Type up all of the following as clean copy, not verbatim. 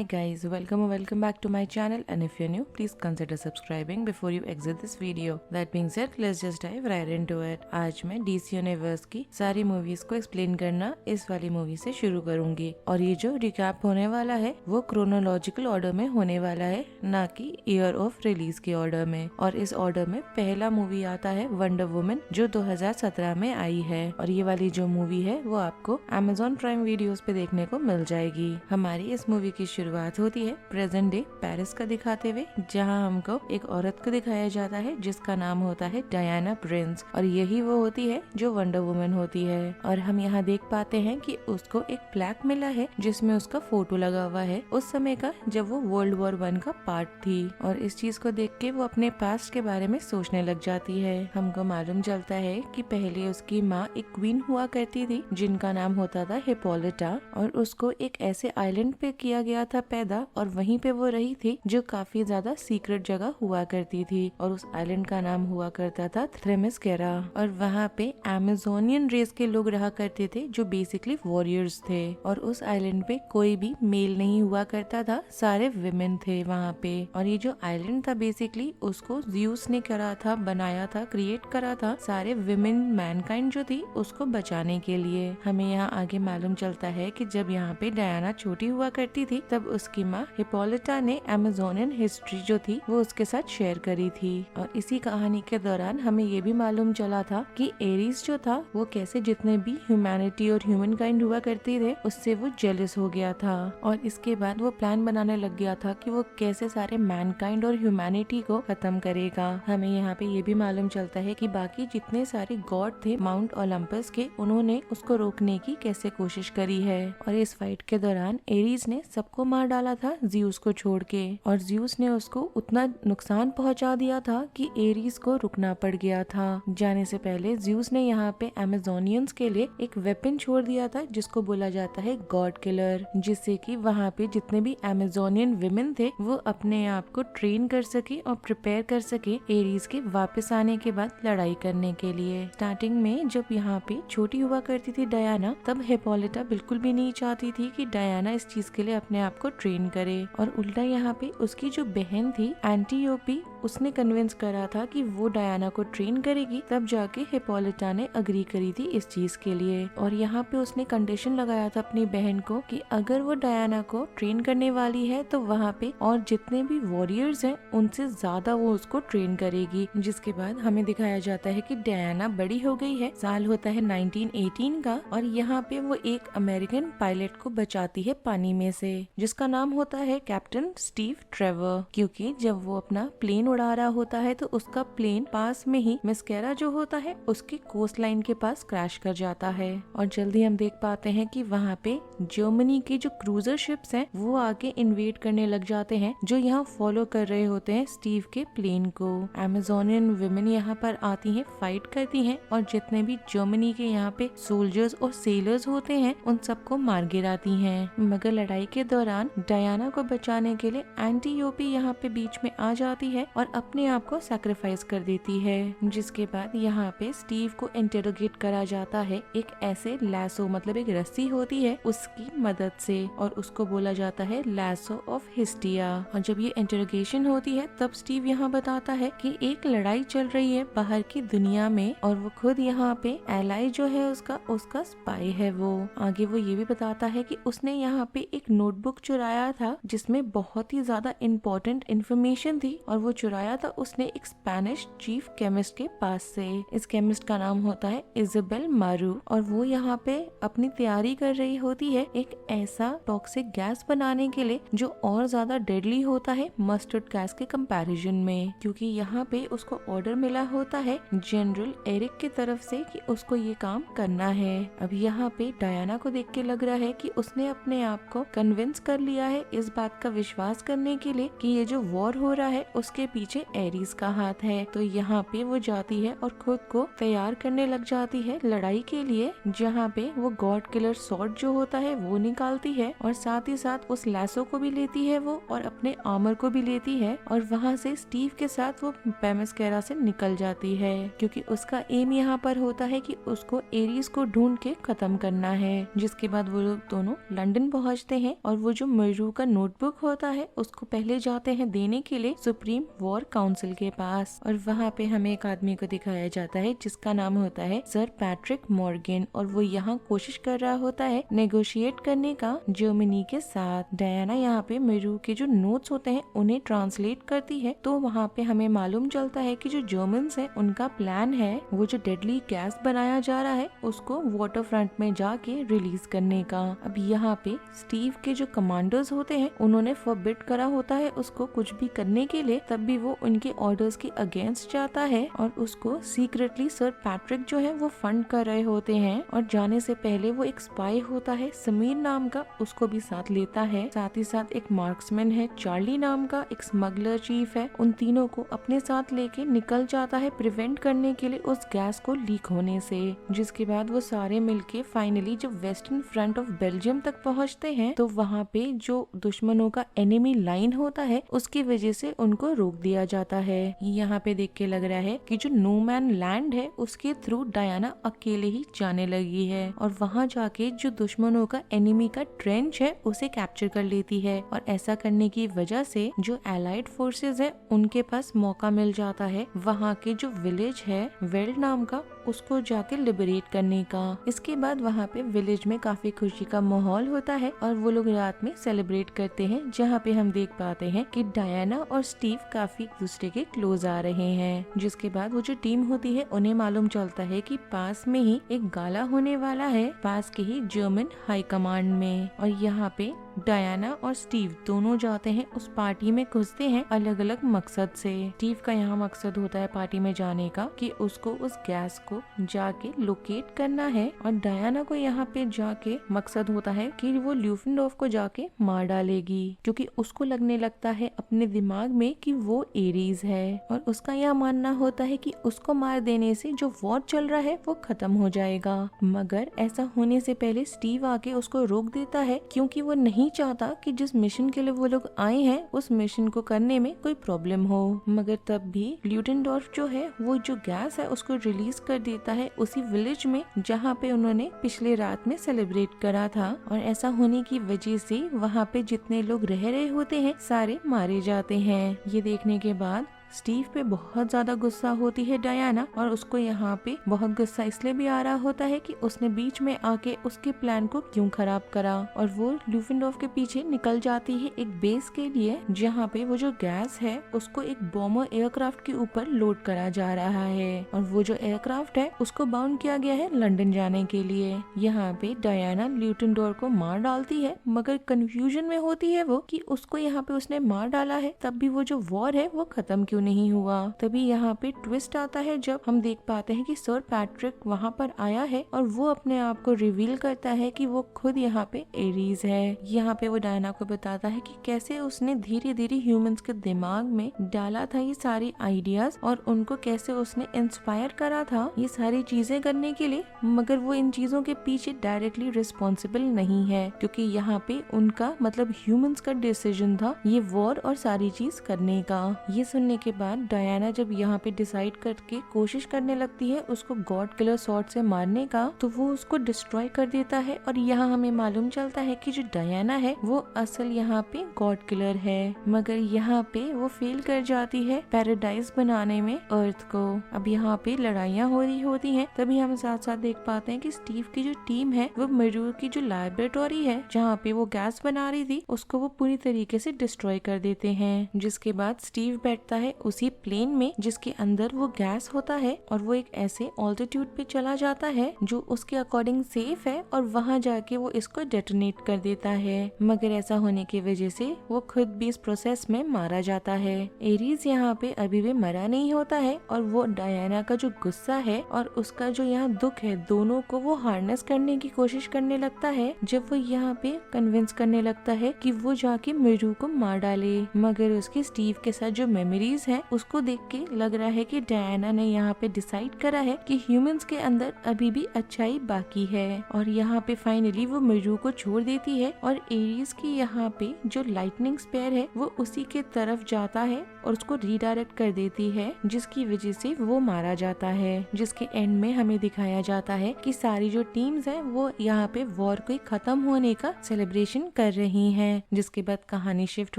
Hi guys, welcome back to my channel, and if you're new, please consider subscribing before you exit this video. That being said, let's just dive right into it. आज मैं DC universe की सारी movies को explain करना इस वाली movie से शुरू करूंगी, और ये जो रिकैप होने वाला है वो क्रोनोलॉजिकल ऑर्डर में होने वाला है, ना कि ईयर ऑफ रिलीज के ऑर्डर में। और इस ऑर्डर में पहला मूवी आता है वंडर वुमन, जो 2017 में आई है, और ये वाली जो मूवी है वो आपको Amazon प्राइम वीडियोस पे देखने को मिल जाएगी। हमारी इस मूवी की शुरुआत होती है प्रेजेंट डे पेरिस का दिखाते हुए, जहां हमको एक औरत को दिखाया जाता है जिसका नाम होता है डायना प्रिंस, और यही वो होती है जो वंडर वुमन होती है। और हम यहाँ देख पाते हैं कि उसको एक प्लेक मिला है जिसमें उसका फोटो लगा हुआ है उस समय का, जब वो वर्ल्ड वॉर 1 का पार्ट थी। और इस चीज को देख के वो अपने पास्ट के बारे में सोचने लग जाती है। हमको मालूम चलता है कि पहले उसकी माँ एक क्वीन हुआ करती थी जिनका नाम होता था हिप्पोलिटा, और उसको एक ऐसे आइलैंड पे किया गया था पैदा, और वहीं पे वो रही थी जो काफी ज्यादा सीक्रेट जगह हुआ करती थी, और उस आइलैंड का नाम हुआ करता था थ्रेमिस्केरा। और वहाँ पे अमेजोनियन रेस के लोग रहा करते थे जो बेसिकली वॉरियर्स थे, और उस आइलैंड पे कोई भी मेल नहीं हुआ करता था, सारे विमेन थे वहाँ पे। और ये जो आइलैंड था बेसिकली उसको ज़्यूस ने करा था, बनाया था, क्रिएट करा था सारे विमेन मैनकाइंड जो थी उसको बचाने के लिए। हमें यहाँ आगे मालूम चलता है कि जब यहाँ पे डायना छोटी हुआ करती थी तब उसकी माँ हिप्पोलिटा ने अमेजोनियन हिस्ट्री जो थी वो उसके साथ शेयर करी थी। और इसी कहानी के दौरान हमें ये भी मालूम चला था कि एरीज जो था वो कैसे जितने भी ह्यूमैनिटी और ह्यूमन काइंड हुआ करते थे उससे वो जेलस हो गया था, और इसके बाद वो प्लान बनाने लग गया था कि वो कैसे सारे मैनकाइंड और ह्यूमैनिटी को खत्म करेगा। हमें यहाँ पे ये भी मालूम चलता है कि बाकी जितने सारे गॉड थे माउंट ओलंपस के, उन्होंने उसको रोकने की कैसे कोशिश करी है। और इस फाइट के दौरान एरीज ने सबको मार डाला था ज़्यूस को छोड़ के, और ज़्यूस ने उसको उतना नुकसान पहुंचा दिया था कि एरीज को रुकना पड़ गया था। जाने से पहले ज़्यूस ने यहाँ पे अमेजोनियंस के लिए एक वेपन छोड़ दिया था जिसको बोला जाता है गॉड किलर, जिससे कि वहाँ पे जितने भी अमेजोनियन विमेन थे वो अपने आप को ट्रेन कर सके और प्रिपेयर कर सके एरीज के वापस आने के बाद लड़ाई करने के लिए। स्टार्टिंग में जब यहाँ पे छोटी हुआ करती थी डायना, तब हिप्पोलिटा बिल्कुल भी नहीं चाहती थी कि डायना इस चीज के लिए अपने आप को ट्रेन करे, और उल्टा यहाँ पे उसकी जो बहन थी एंटीओपी, उसने कन्विंस करा था कि वो डायना को ट्रेन करेगी, तब जाके हिप्पोलिटा ने अग्री करी थी इस चीज के लिए। और यहाँ पे उसने कंडीशन लगाया था अपनी बहन को कि अगर वो डायना को ट्रेन करने वाली है तो वहाँ पे और जितने भी वॉरियर्स हैं उनसे ज्यादा वो उसको ट्रेन करेगी। जिसके बाद हमें दिखाया जाता है कि डायना बड़ी हो गई है, साल होता है 1918 का, और यहाँ पे वो एक अमेरिकन पायलट को बचाती है पानी में से, जिसका नाम होता है कैप्टन स्टीव ट्रेवर। क्योंकि जब वो अपना प्लेन उड़ा रहा होता है तो उसका प्लेन पास में ही मिस्केरा जो होता है उसके कोस्ट लाइन के पास क्रैश कर जाता है। और जल्दी हम देख पाते हैं कि वहाँ पे जर्मनी के जो क्रूजर शिप्स हैं वो आके इन्वेड करने लग जाते हैं, जो यहाँ फॉलो कर रहे होते हैं स्टीव के प्लेन को। अमेजोनियन विमेन यहाँ पर आती हैं, फाइट करती हैं, और जितने भी जर्मनी के यहाँ पे सोल्जर्स और सेलर्स होते हैं उन सबको मार गिराती हैं। मगर लड़ाई के दौरान डायना को बचाने के लिए एंटीओपी यहाँ पे बीच में आ जाती है और अपने आप को सैक्रिफाइस कर देती है। जिसके बाद यहाँ पे स्टीव को इंटेरोगेट करा जाता है एक ऐसे लैसो, मतलब एक रस्सी होती है उसकी मदद से, और उसको बोला जाता है लैसो ऑफ हिस्टिया। और जब ये इंटेरोगेशन होती है तब स्टीव यहाँ बताता है कि एक लड़ाई चल रही है बाहर की दुनिया में, और वो खुद यहाँ पे एलाई जो है उसका स्पाई है वो। आगे वो ये भी बताता है कि उसने यहाँ पे एक नोटबुक चुराया था जिसमें बहुत ही ज्यादा इम्पोर्टेंट इन्फॉर्मेशन थी, और वो चुराया था उसने एक स्पेनिश चीफ केमिस्ट के पास से। इस केमिस्ट का नाम होता है इजाबेल मारू, और वो यहाँ पे अपनी तैयारी कर रही होती है एक ऐसा टॉक्सिक गैस बनाने के लिए जो और ज्यादा डेडली होता है मस्टर्ड गैस के कंपैरिजन में, क्योंकि यहाँ पे उसको ऑर्डर मिला होता है जनरल एरिक की तरफ से कि उसको ये काम करना है। अब यहाँ पे डायना को देख के लग रहा है कि उसने अपने आप को कन्विंस कर लिया है इस बात का विश्वास करने के लिए कि ये जो वॉर हो रहा है उसके पीछे एरीज का हाथ है। तो यहाँ पे वो जाती है और खुद को तैयार करने लग जाती है लड़ाई के लिए, जहाँ पे वो गॉड किलर सॉर्ड जो होता है वो निकालती है और साथ ही साथ उस लैसो को भी लेती है वो, और अपने आर्मर को भी लेती है, और वहाँ से स्टीव के साथ वो पेमेस्केरा से निकल जाती है, क्योंकि उसका एम यहाँ पर होता है कि उसको एरीज को ढूंढ के खत्म करना है। जिसके बाद वो लोग दोनों लंदन पहुँचते हैं और वो जो मरू का नोटबुक होता है उसको पहले जाते हैं देने के लिए सुप्रीम वॉर काउंसिल के पास, और वहाँ पे हमें एक आदमी को दिखाया जाता है जिसका नाम होता है सर पैट्रिक मॉर्गन, और वो यहाँ कोशिश कर रहा होता है नेगोशिएट करने का जर्मनी के साथ। डायना यहाँ पे मरू के जो नोट्स होते हैं उन्हें ट्रांसलेट करती है, तो वहाँ पे हमें मालूम चलता है कि जो जर्मन्स हैं उनका प्लान है वो जो डेडली गैस बनाया जा रहा है उसको वाटर फ्रंट में जाके रिलीज करने का। अब यहाँ पे स्टीव के जो कमांडर्स होते हैं उन्होंने फॉरबिड करा होता है उसको कुछ भी करने के लिए, तब भी वो उनके ऑर्डर्स के अगेंस्ट जाता है और उसको सीक्रेटली सर पैट्रिक जो है वो फंड कर रहे होते हैं, और जाने से पहले वो एक स्पाई होता है समीर नाम का उसको भी साथ लेता है। साथ ही साथ एक मार्क्समैन है चार्ली नाम का, एक स्मगलर चीफ है, उन तीनों को अपने साथ लेके निकल जाता है प्रिवेंट करने के लिए उस गैस को लीक होने से। जिसके बाद वो सारे मिलके फाइनली जब वेस्टर्न फ्रंट ऑफ बेल्जियम तक पहुंचते हैं तो वहाँ पे जो दुश्मनों का एनिमी लाइन होता है उसकी वजह से उनको रोक दिया जाता है। यहाँ पे देख के लग रहा है कि जो नो मैन लैंड है उसके थ्रू डायना अकेले ही जाने लगी है, और वहाँ जाके जो दुश्मनों का एनिमी का ट्रेंच है उसे कैप्चर कर लेती है, और ऐसा करने की वजह से जो एलाइड फोर्सेस है उनके पास मौका मिल जाता है वहाँ के जो विलेज है वेल्ड नाम का उसको जाके लिबरेट करने का। इसके बाद वहाँ पे विलेज में काफी खुशी का माहौल होता है और वो लोग रात में सेलिब्रेट करते हैं, जहाँ पे हम देख पाते हैं कि डायना और स्टीव काफी एक दूसरे के क्लोज आ रहे हैं। जिसके बाद वो जो टीम होती है उन्हें मालूम चलता है कि पास में ही एक गाला होने वाला है पास के ही जर्मन हाई कमांड में, और यहाँ पे डायना और स्टीव दोनों जाते हैं उस पार्टी में घुसते हैं अलग अलग मकसद से। स्टीव का यहाँ मकसद होता है पार्टी में जाने का कि उसको उस गैस को जाके लोकेट करना है, और डायना को यहाँ पे जाके मकसद होता है कि वो ल्यूफेनडॉर्फ को जाके मार डालेगी, क्योंकि उसको लगने लगता है अपने दिमाग में कि वो एरीज है, और उसका यह मानना होता है कि उसको मार देने से जो वॉर चल रहा है वो खत्म हो जाएगा। मगर ऐसा होने से पहले स्टीव आके उसको रोक देता है, क्योंकि वो नहीं चाहता कि जिस मिशन के लिए वो लोग आए हैं उस मिशन को करने में कोई प्रॉब्लम हो। मगर तब भी ल्यूटेनडॉर्फ जो है वो जो गैस है उसको रिलीज कर देता है उसी विलेज में जहाँ पे उन्होंने पिछले रात में सेलिब्रेट करा था, और ऐसा होने की वजह से वहाँ पे जितने लोग रह रहे होते हैं सारे मारे जाते हैं। ये देखने के बाद स्टीव पे बहुत ज्यादा गुस्सा होती है डायना, और उसको यहाँ पे बहुत गुस्सा इसलिए भी आ रहा होता है कि उसने बीच में आके उसके प्लान को क्यों खराब करा, और वो ल्यूफेनडॉर्फ के पीछे निकल जाती है एक बेस के लिए जहाँ पे वो जो गैस है उसको एक बॉम्बर एयरक्राफ्ट के ऊपर लोड करा जा रहा है, और वो जो एयरक्राफ्ट है उसको बाउंड किया गया है लंदन जाने के लिए। यहाँ पे डायना ल्यूटेनडॉर्फ को मार डालती है, मगर कंफ्यूजन में होती है वो कि उसको यहाँ पे उसने मार डाला है तब भी वो जो वॉर है वो खत्म क्यों नहीं हुआ। तभी यहाँ पे ट्विस्ट आता है जब हम देख पाते हैं कि सर पैट्रिक वहाँ पर आया है और वो अपने आप को रिवील करता है कि वो खुद यहाँ पे एरीज है। यहाँ पे वो डायना को बताता है कि कैसे उसने धीरे धीरे ह्यूमंस के दिमाग में डाला था ये सारी आइडियाज, और उनको कैसे उसने इंस्पायर करा था ये सारी चीजें करने के लिए, मगर वो इन चीजों के पीछे डायरेक्टली रिस्पॉन्सिबल नहीं है, क्योंकि यहाँ पे उनका मतलब ह्यूमंस का डिसीजन था ये वॉर और सारी चीज करने का। ये सुनने के बाद डायना जब यहाँ पे डिसाइड करके कोशिश करने लगती है उसको गॉड किलर सॉर्ड से मारने का, तो वो उसको डिस्ट्रॉय कर देता है, और यहाँ हमें मालूम चलता है कि जो डायना है वो असल यहाँ पे गॉड किलर है, मगर यहाँ पे वो फेल कर जाती है पैराडाइज बनाने में अर्थ को। अब यहाँ पे लड़ाइयाँ हो रही होती हैं, तभी हम साथ साथ देख पाते हैं कि स्टीव की जो टीम है वो मरू की जो लैबोरेटरी है जहाँ पे वो गैस बना रही थी उसको वो पूरी तरीके से डिस्ट्रॉय कर देते हैं। जिसके बाद स्टीव बैठता है उसी प्लेन में जिसके अंदर वो गैस होता है, और वो एक ऐसे ऑल्टीट्यूड पे चला जाता है जो उसके अकॉर्डिंग सेफ है, और वहाँ जाके वो इसको डेटोनेट कर देता है, मगर ऐसा होने की वजह से वो खुद भी इस प्रोसेस में मारा जाता है। एरीज यहाँ पे अभी भी मरा नहीं होता है, और वो डायना का जो गुस्सा है और उसका जो यहाँ दुख है दोनों को वो हार्नेस करने की कोशिश करने लगता है, जब वो यहाँ पे कन्विंस करने लगता है कि वो जाके मरू को मार डाले, मगर उसके स्टीव के साथ जो मेमोरीज है उसको देख के लग रहा है कि डायना ने यहाँ पे डिसाइड करा है कि ह्यूमंस के अंदर अभी भी अच्छाई बाकी है और यहाँ पे फाइनली वो मरू को छोड़ देती है और एरीज की यहाँ पे जो लाइटनिंग स्पेयर है वो उसी के तरफ जाता है और उसको रीडायरेक्ट कर देती है, जिसकी वजह से वो मारा जाता है। जिसके एंड में हमें दिखाया जाता है कि सारी जो टीम्स हैं वो यहाँ पे वॉर के खत्म होने का सेलिब्रेशन कर रही हैं। जिसके बाद कहानी शिफ्ट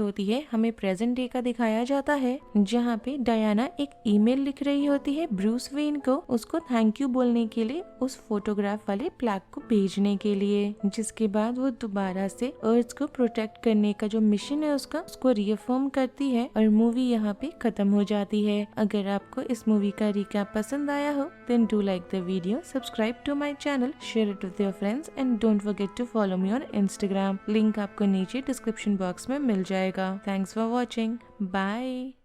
होती है, हमें प्रेजेंट डे का दिखाया जाता है जहाँ पे डायना एक ईमेल लिख रही होती है ब्रूस वेन को, उसको थैंक यू बोलने के लिए उस फोटोग्राफ वाले प्लेक को भेजने के लिए। जिसके बाद वो दोबारा से अर्थ को प्रोटेक्ट करने का जो मिशन है उसको रिअफर्म करती है और मूवी यहाँ पे खत्म हो जाती है। अगर आपको इस मूवी का रिकैप पसंद आया हो then do like the video, subscribe to my channel, share it with your friends and don't forget to follow me on Instagram. Link आपको नीचे डिस्क्रिप्शन बॉक्स में मिल जाएगा। Thanks for watching, bye.